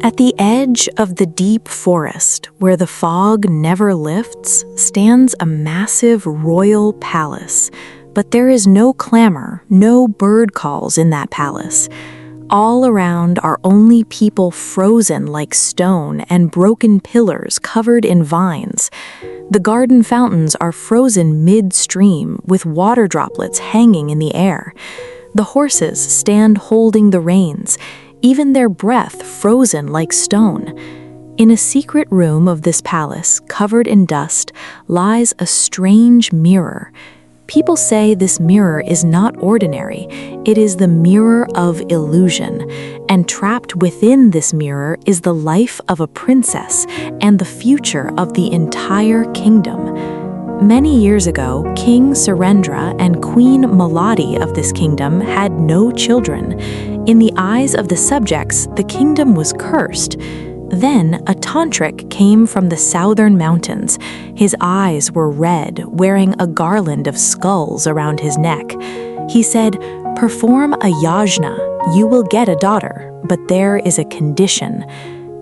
At the edge of the deep forest, where the fog never lifts, stands a massive royal palace. But there is no clamor, no bird calls in that palace. All around are only people frozen like stone and broken pillars covered in vines. The garden fountains are frozen midstream with water droplets hanging in the air. The horses stand holding the reins, even their breath frozen like stone. In a secret room of this palace, covered in dust, lies a strange mirror. People say this mirror is not ordinary. It is the mirror of illusion, and trapped within this mirror is the life of a princess and the future of the entire kingdom. Many years ago, King Surendra and Queen Maladi of this kingdom had no children. In the eyes of the subjects, the kingdom was cursed. Then a tantric came from the southern mountains. His eyes were red, wearing a garland of skulls around his neck. He said, "Perform a yajna, you will get a daughter, but there is a condition."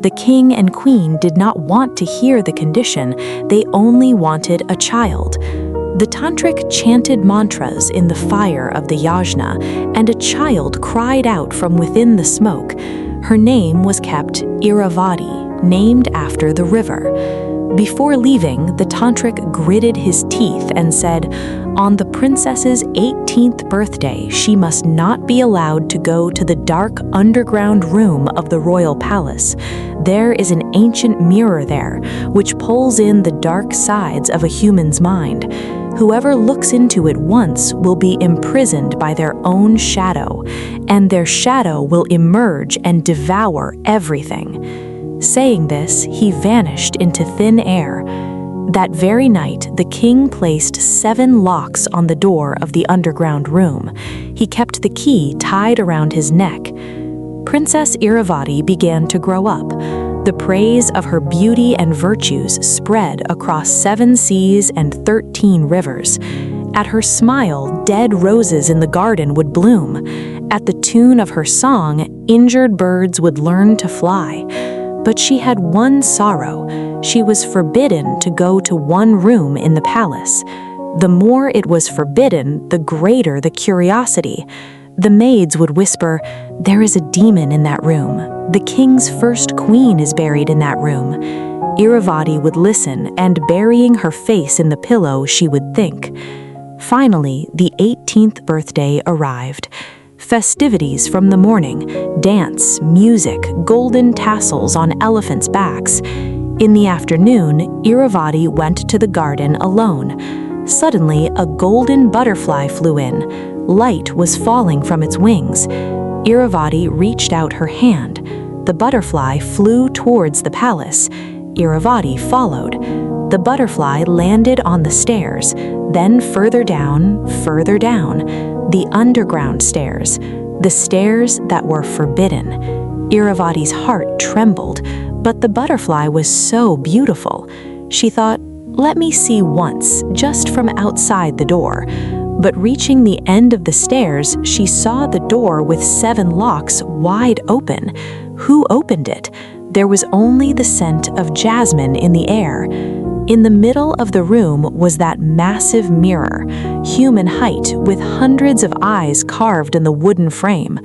The king and queen did not want to hear the condition, they only wanted a child. The tantric chanted mantras in the fire of the yajna, and a child cried out from within the smoke. Her name was kept Erawati, named after the river. Before leaving, the tantric gritted his teeth and said, "On the princess's 18th birthday, she must not be allowed to go to the dark underground room of the royal palace. There is an ancient mirror there, which pulls in the dark sides of a human's mind. Whoever looks into it once will be imprisoned by their own shadow, and their shadow will emerge and devour everything." Saying this, he vanished into thin air. That very night, the king placed 7 locks on the door of the underground room. He kept the key tied around his neck. Princess Erawati began to grow up. The praise of her beauty and virtues spread across 7 seas and 13 rivers. At her smile, dead roses in the garden would bloom. At the tune of her song, injured birds would learn to fly. But she had one sorrow. She was forbidden to go to one room in the palace. The more it was forbidden, the greater the curiosity. The maids would whisper, "There is a demon in that room. The king's first queen is buried in that room." Erawati would listen, and burying her face in the pillow, she would think. Finally, the 18th birthday arrived. Festivities from the morning, dance, music, golden tassels on elephants' backs. In the afternoon, Erawati went to the garden alone. Suddenly, a golden butterfly flew in. Light was falling from its wings. Erawati reached out her hand. The butterfly flew towards the palace. Erawati followed. The butterfly landed on the stairs, then further down, the underground stairs, the stairs that were forbidden. Irawati's heart trembled, but the butterfly was so beautiful. She thought, "Let me see once, just from outside the door." But reaching the end of the stairs, she saw the door with 7 locks wide open. Who opened it? There was only the scent of jasmine in the air. In the middle of the room was that massive mirror, human height, with hundreds of eyes carved in the wooden frame.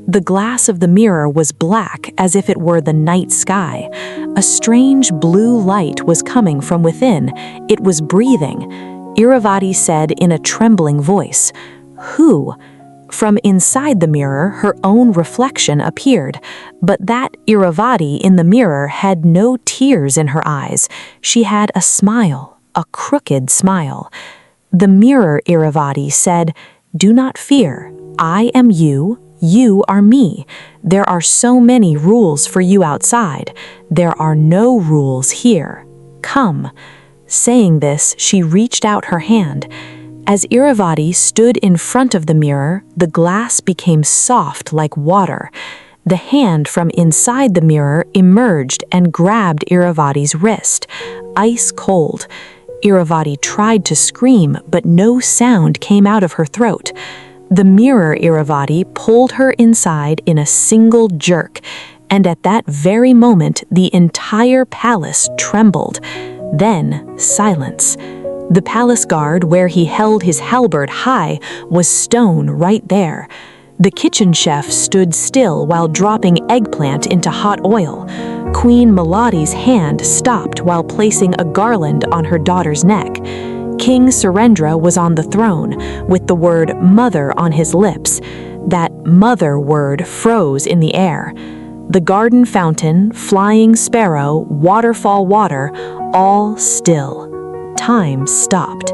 The glass of the mirror was black, as if it were the night sky. A strange blue light was coming from within. It was breathing. Erawati said in a trembling voice, "Who?" From inside the mirror, her own reflection appeared, but that Erawati in the mirror had no tears in her eyes. She had a smile, a crooked smile. The mirror Erawati said, "Do not fear. I am you. You are me. There are so many rules for you outside. There are no rules here. Come." Saying this, she reached out her hand. As Erawati stood in front of the mirror, the glass became soft like water. The hand from inside the mirror emerged and grabbed Irawati's wrist, ice cold. Erawati tried to scream, but no sound came out of her throat. The mirror Erawati pulled her inside in a single jerk. and at that very moment the entire palace trembled. Then silence. The palace guard, where he held his halberd high, was stone right there. The kitchen chef stood still while dropping eggplant into hot oil. Queen Melodi's hand stopped while placing a garland on her daughter's neck. King Surendra was on the throne, with the word mother on his lips. That mother word froze in the air. The garden fountain, flying sparrow, waterfall water, all still. Time stopped.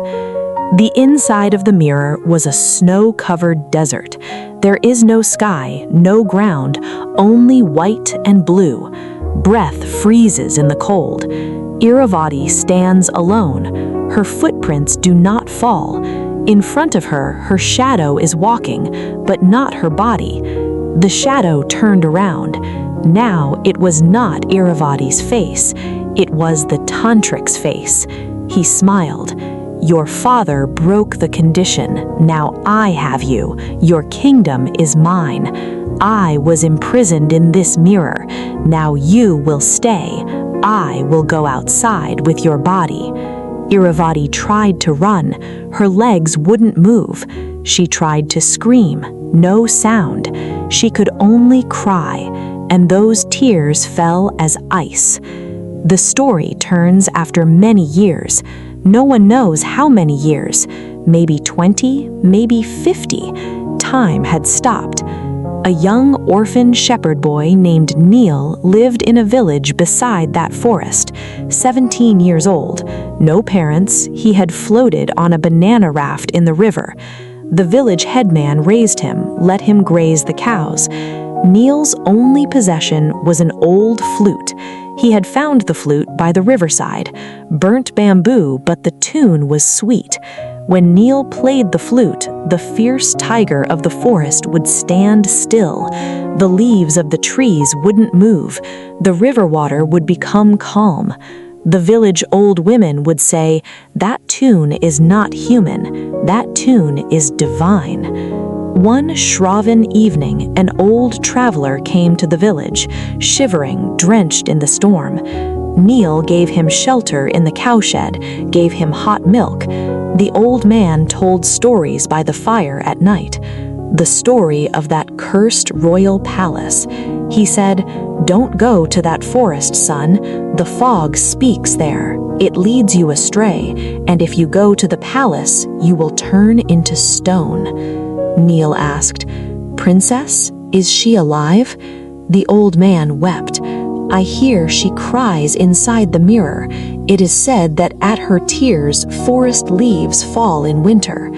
The inside of the mirror was a snow-covered desert. There is no sky, no ground, only white and blue. Breath freezes in the cold. Erawati stands alone. Her footprints do not fall. In front of her, her shadow is walking, but not her body. The shadow turned around. Now it was not Erawati's face. It was the tantric's face. He smiled. Your father broke the condition. Now I have you. Your kingdom is mine. I was imprisoned in this mirror. Now you will stay. I will go outside with your body. Erawati tried to run. Her legs wouldn't move. She tried to scream. No sound. She could only cry, and those tears fell as ice. The story turns after many years. No one knows how many years. Maybe 20, maybe 50. Time had stopped. A young orphan shepherd boy named Neel lived in a village beside that forest, 17 years old. No parents, he had floated on a banana raft in the river. The village headman raised him, let him graze the cows. Neel's only possession was an old flute. He had found the flute by the riverside, burnt bamboo, but the tune was sweet. When Neel played the flute, the fierce tiger of the forest would stand still. The leaves of the trees wouldn't move. The river water would become calm. The village old women would say, "That tune is not human. That tune is divine." One Shravan evening, an old traveler came to the village, shivering, drenched in the storm. Neel gave him shelter in the cowshed, gave him hot milk. The old man told stories by the fire at night. The story of that cursed royal palace. He said, "Don't go to that forest, son. The fog speaks there. It leads you astray, and if you go to the palace, you will turn into stone." Neel asked, "Princess, is she alive?" The old man wept. "I hear she cries inside the mirror. It is said that at her tears, forest leaves fall in winter."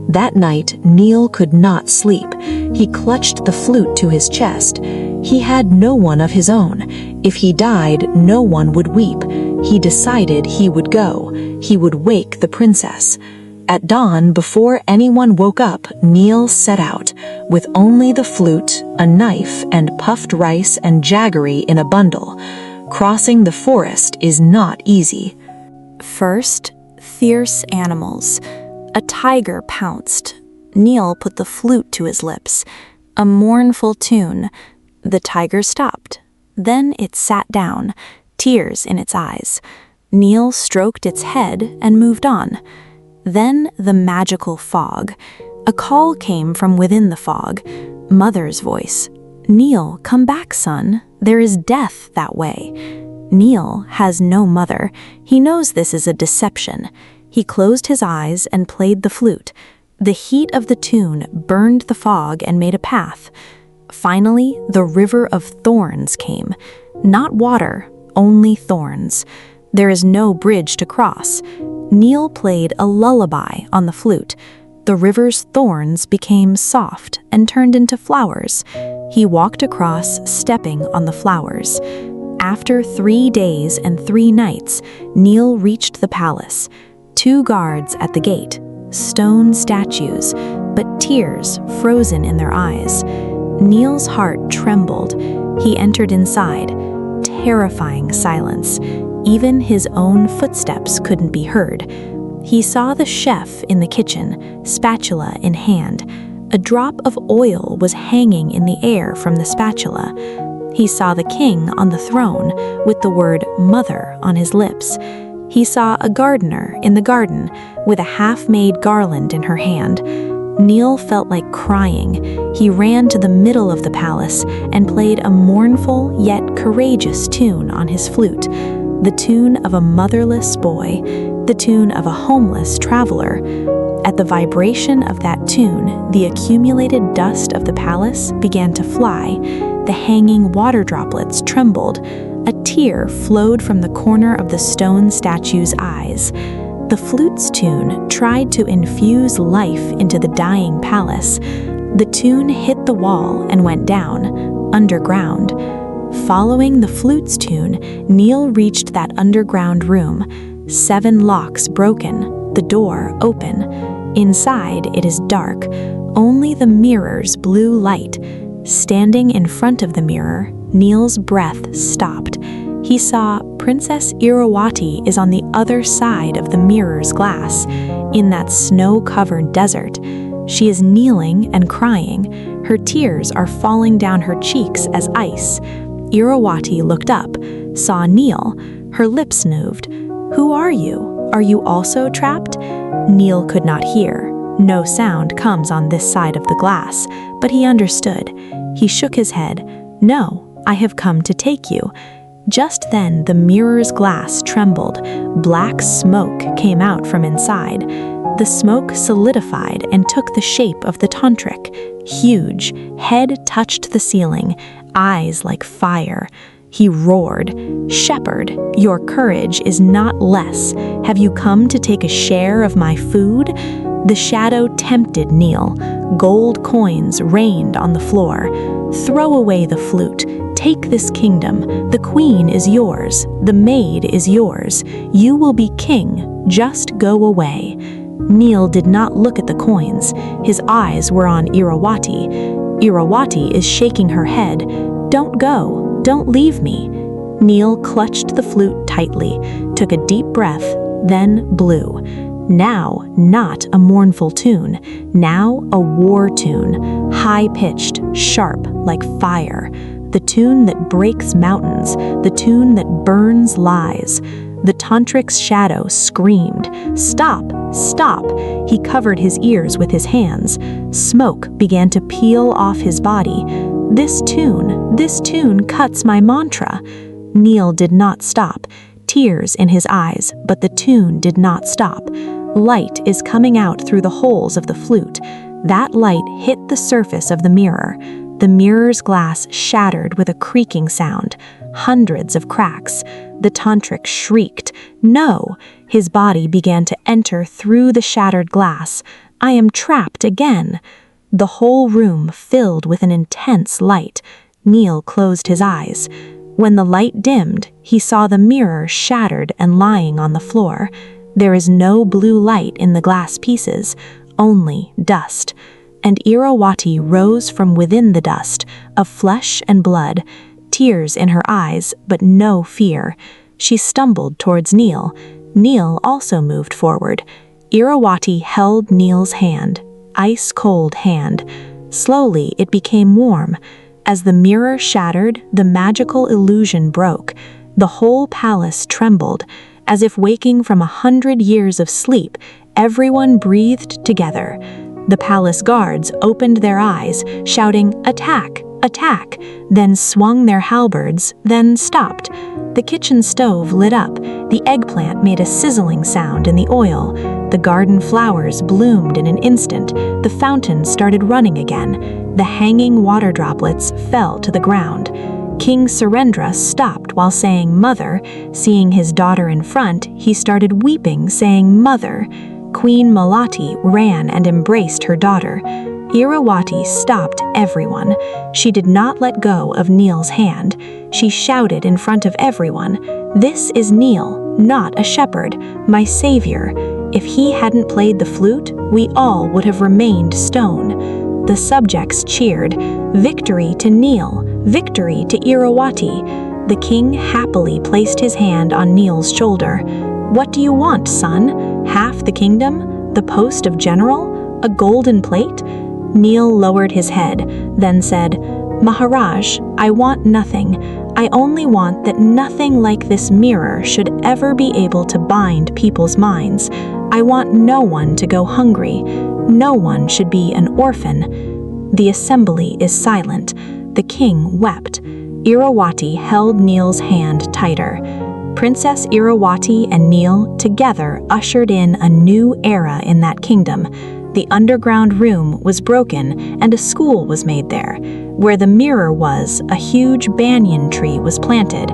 That night, Neel could not sleep. He clutched the flute to his chest. He had no one of his own. If he died, no one would weep. He decided he would go. He would wake the princess. At dawn, before anyone woke up, Neel set out, with only the flute, a knife, and puffed rice and jaggery in a bundle. Crossing the forest is not easy. First, fierce animals. A tiger pounced. Neel put the flute to his lips. A mournful tune. The tiger stopped. Then it sat down, tears in its eyes. Neel stroked its head and moved on. Then the magical fog. A call came from within the fog. Mother's voice. "Neel, come back, son. There is death that way." Neel has no mother. He knows this is a deception. He closed his eyes and played the flute. The heat of the tune burned the fog and made a path. Finally, the river of thorns came. Not water, only thorns. There is no bridge to cross. Neel played a lullaby on the flute. The river's thorns became soft and turned into flowers. He walked across, stepping on the flowers. After 3 days and 3 nights, Neel reached the palace. 2 guards at the gate, stone statues, but tears frozen in their eyes. Neel's heart trembled. He entered inside. Terrifying silence. Even his own footsteps couldn't be heard. He saw the chef in the kitchen, spatula in hand. A drop of oil was hanging in the air from the spatula. He saw the king on the throne with the word mother on his lips. He saw a gardener in the garden with a half-made garland in her hand. Neel felt like crying. He ran to the middle of the palace and played a mournful yet courageous tune on his flute, the tune of a motherless boy, the tune of a homeless traveler. At the vibration of that tune, the accumulated dust of the palace began to fly. The hanging water droplets trembled. A tear flowed from the corner of the stone statue's eyes. The flute's tune tried to infuse life into the dying palace. The tune hit the wall and went down, underground. Following the flute's tune, Neel reached that underground room. 7 locks broken, the door open. Inside, it is dark, only the mirror's blue light. Standing in front of the mirror, Neel's breath stopped. He saw Princess Erawati is on the other side of the mirror's glass, in that snow-covered desert. She is kneeling and crying. Her tears are falling down her cheeks as ice. Erawati looked up, saw Neel. Her lips moved. "Who are you? Are you also trapped?" Neel could not hear. No sound comes on this side of the glass, but he understood. He shook his head. "No, I have come to take you." Just then, the mirror's glass trembled. Black smoke came out from inside. The smoke solidified and took the shape of the tantric. Huge, head touched the ceiling, eyes like fire. He roared, "Shepherd, your courage is not less. Have you come to take a share of my food?" The shadow tempted Neel. Gold coins rained on the floor. "Throw away the flute. Take this kingdom. The queen is yours. The maid is yours. You will be king. Just go away." Neel did not look at the coins. His eyes were on Erawati. Erawati is shaking her head. "Don't go. Don't leave me." Neel clutched the flute tightly, took a deep breath, then blew. Now, not a mournful tune. Now, a war tune, high-pitched, sharp, like fire. The tune that breaks mountains, the tune that burns lies. The tantric's shadow screamed, "Stop! Stop!" He covered his ears with his hands. Smoke began to peel off his body. This tune cuts my mantra." Neel did not stop. Tears in his eyes, but the tune did not stop. Light is coming out through the holes of the flute. That light hit the surface of the mirror. The mirror's glass shattered with a creaking sound. Hundreds of cracks. The tantric shrieked, "No!" His body began to enter through the shattered glass. "I am trapped again." The whole room filled with an intense light. Neel closed his eyes. When the light dimmed, he saw the mirror shattered and lying on the floor. There is no blue light in the glass pieces, only dust. And Erawati rose from within the dust, of flesh and blood, tears in her eyes, but no fear. She stumbled towards Neel. Neel also moved forward. Erawati held Neel's hand, ice-cold hand. Slowly, it became warm. As the mirror shattered, the magical illusion broke. The whole palace trembled. As if waking from 100 years of sleep, everyone breathed together. The palace guards opened their eyes, shouting, "Attack! Attack!" then swung their halberds, then stopped. The kitchen stove lit up. The eggplant made a sizzling sound in the oil. The garden flowers bloomed in an instant. The fountain started running again. The hanging water droplets fell to the ground. King Surendra stopped while saying "Mother." Seeing his daughter in front, he started weeping, saying "Mother." Queen Malati ran and embraced her daughter. Erawati stopped everyone. She did not let go of Neel's hand. She shouted in front of everyone, "This is Neel, not a shepherd, my savior. If he hadn't played the flute, we all would have remained stone." The subjects cheered, "Victory to Neel! Victory to Erawati!" The king happily placed his hand on Neel's shoulder. "What do you want, son? Half the kingdom? The post of general? A golden plate?" Neel lowered his head, then said, "Maharaj, I want nothing. I only want that nothing like this mirror should ever be able to bind people's minds. I want no one to go hungry. No one should be an orphan." The assembly is silent. The king wept. Erawati held Neel's hand tighter. Princess Erawati and Neel together ushered in a new era in that kingdom. The underground room was broken and a school was made there. Where the mirror was, a huge banyan tree was planted.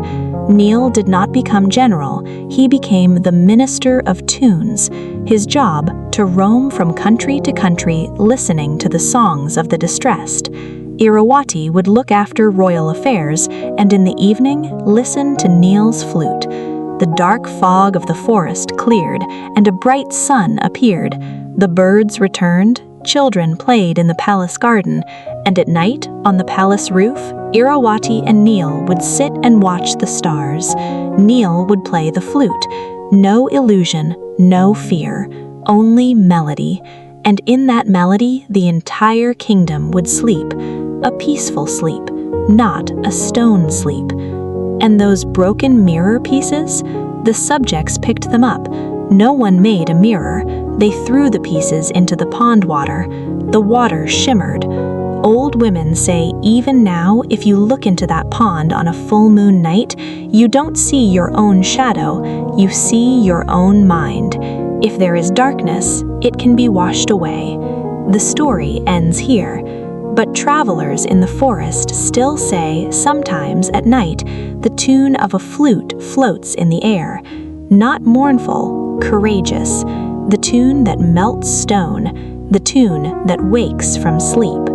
Neel did not become general, he became the minister of tunes. His job, to roam from country to country listening to the songs of the distressed. Erawati would look after royal affairs and in the evening listen to Neel's flute. The dark fog of the forest cleared and a bright sun appeared. The birds returned, children played in the palace garden, and at night, on the palace roof, Erawati and Neel would sit and watch the stars. Neel would play the flute. No illusion, no fear, only melody. And in that melody, the entire kingdom would sleep. A peaceful sleep, not a stone sleep. And those broken mirror pieces? The subjects picked them up. No one made a mirror. They threw the pieces into the pond water. The water shimmered. Old women say even now, if you look into that pond on a full moon night, you don't see your own shadow, you see your own mind. If there is darkness, it can be washed away. The story ends here. But travelers in the forest still say sometimes at night the tune of a flute floats in the air. Not mournful, courageous. The tune that melts stone, the tune that wakes from sleep.